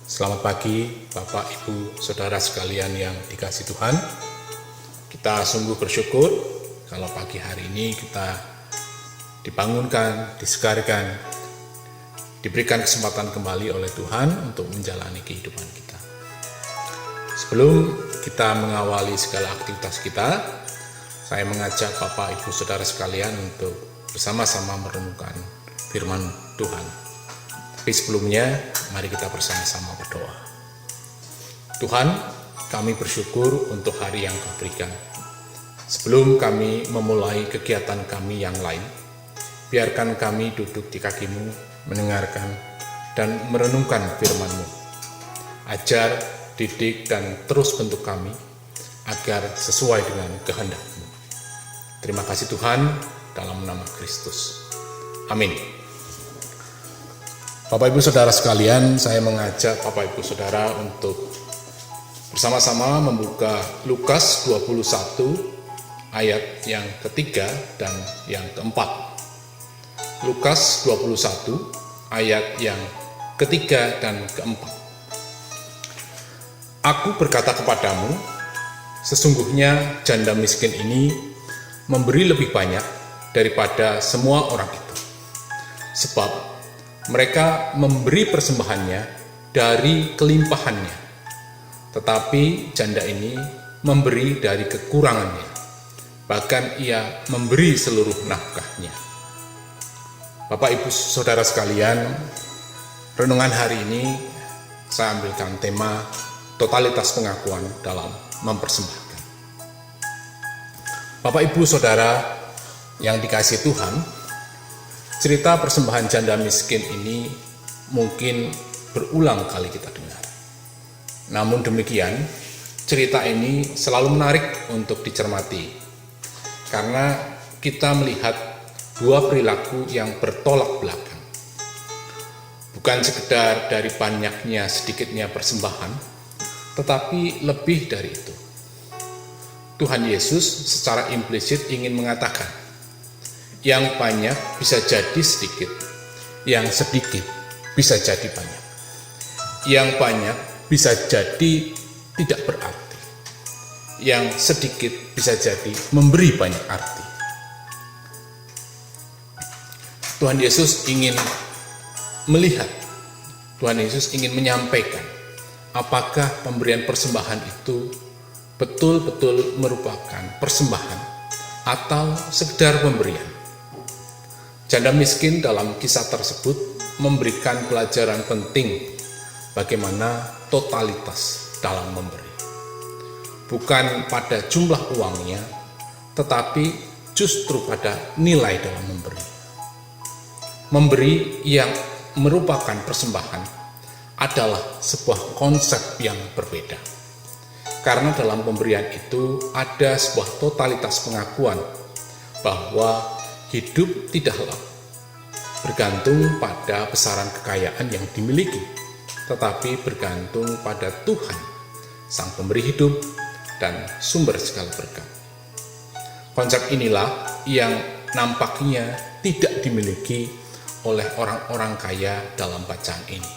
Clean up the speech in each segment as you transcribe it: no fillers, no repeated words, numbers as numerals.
Selamat pagi Bapak, Ibu, Saudara sekalian yang dikasihi Tuhan. Kita sungguh bersyukur kalau pagi hari ini kita dibangunkan, disegarkan, diberikan kesempatan kembali oleh Tuhan untuk menjalani kehidupan kita. Sebelum kita mengawali segala aktivitas kita, saya mengajak Bapak, Ibu, Saudara sekalian untuk bersama-sama merenungkan firman Tuhan. Tapi sebelumnya, mari kita bersama-sama berdoa. Tuhan, kami bersyukur untuk hari yang Kau berikan. Sebelum kami memulai kegiatan kami yang lain, biarkan kami duduk di kaki-Mu, mendengarkan dan merenungkan firman-Mu. Ajar, didik, dan terus bentuk kami agar sesuai dengan kehendak-Mu. Terima kasih Tuhan, dalam nama Kristus. Amin. Bapak Ibu Saudara sekalian, saya mengajak Bapak Ibu Saudara untuk bersama-sama membuka Lukas 21 ayat yang ketiga dan yang keempat. Lukas 21 ayat yang ketiga dan keempat. Aku berkata kepadamu, sesungguhnya janda miskin ini memberi lebih banyak daripada semua orang itu. Sebab mereka memberi persembahannya dari kelimpahannya, tetapi janda ini memberi dari kekurangannya, bahkan ia memberi seluruh nafkahnya. Bapak Ibu Saudara sekalian, renungan hari ini saya ambilkan tema totalitas pengakuan dalam mempersembahkan. Bapak Ibu Saudara yang dikasihi Tuhan, cerita persembahan janda miskin ini mungkin berulang kali kita dengar. Namun demikian, cerita ini selalu menarik untuk dicermati, karena kita melihat dua perilaku yang bertolak belakang. Bukan sekedar dari banyaknya sedikitnya persembahan, tetapi lebih dari itu. Tuhan Yesus secara implisit ingin mengatakan, yang banyak bisa jadi sedikit, yang sedikit bisa jadi banyak. Yang banyak bisa jadi tidak berarti, yang sedikit bisa jadi memberi banyak arti. Tuhan Yesus ingin melihat, Tuhan Yesus ingin menyampaikan apakah pemberian persembahan itu betul-betul merupakan persembahan atau sekedar pemberian. Janda miskin dalam kisah tersebut memberikan pelajaran penting bagaimana totalitas dalam memberi. Bukan pada jumlah uangnya, tetapi justru pada nilai dalam memberi. Memberi yang merupakan persembahan adalah sebuah konsep yang berbeda. Karena dalam pemberian itu ada sebuah totalitas pengakuan bahwa hidup tidaklah bergantung pada besaran kekayaan yang dimiliki, tetapi bergantung pada Tuhan, Sang Pemberi hidup dan sumber segala berkat. Konsep inilah yang nampaknya tidak dimiliki oleh orang-orang kaya dalam bacaan ini.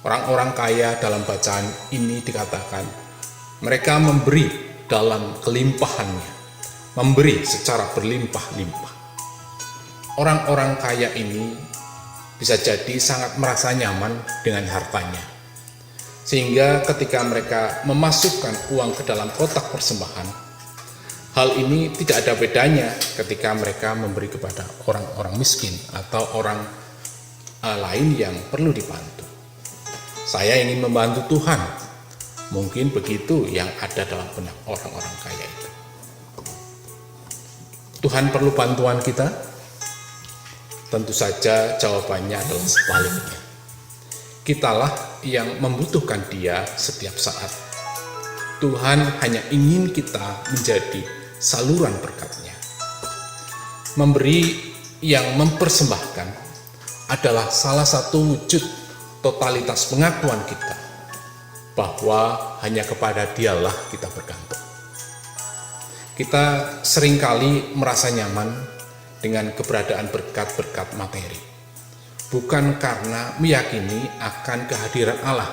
Orang-orang kaya dalam bacaan ini dikatakan mereka memberi dalam kelimpahannya, memberi secara berlimpah-limpah. Orang-orang kaya ini bisa jadi sangat merasa nyaman dengan hartanya, sehingga ketika mereka memasukkan uang ke dalam kotak persembahan, hal ini tidak ada bedanya ketika mereka memberi kepada orang-orang miskin atau orang lain yang perlu dibantu. Saya ingin membantu Tuhan, mungkin begitu yang ada dalam benak orang-orang kaya itu. Tuhan perlu bantuan kita? Tentu saja jawabannya adalah sebaliknya. Kitalah yang membutuhkan Dia setiap saat. Tuhan hanya ingin kita menjadi saluran berkat-Nya. Memberi yang mempersembahkan adalah salah satu wujud totalitas pengakuan kita bahwa hanya kepada Dialah kita bergantung. Kita seringkali merasa nyaman dengan keberadaan berkat-berkat materi. bukan karena meyakini akan kehadiran Allah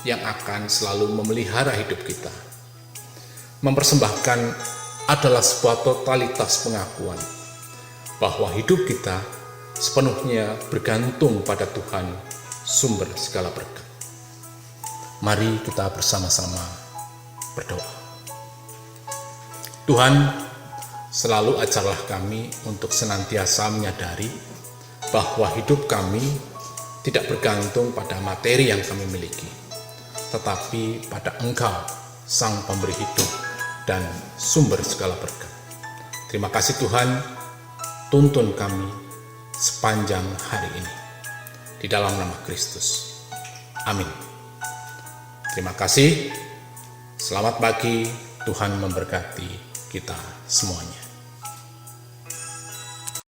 yang akan selalu memelihara hidup kita. Mempersembahkan adalah sebuah totalitas pengakuan bahwa hidup kita sepenuhnya bergantung pada Tuhan, sumber segala berkat. Mari kita bersama-sama berdoa. Tuhan, selalu ajarlah kami untuk senantiasa menyadari bahwa hidup kami tidak bergantung pada materi yang kami miliki, tetapi pada Engkau, Sang Pemberi hidup dan sumber segala berkat. Terima kasih Tuhan, tuntun kami sepanjang hari ini. Di dalam nama Kristus. Amin. Terima kasih. Selamat pagi, Tuhan memberkati kita semuanya.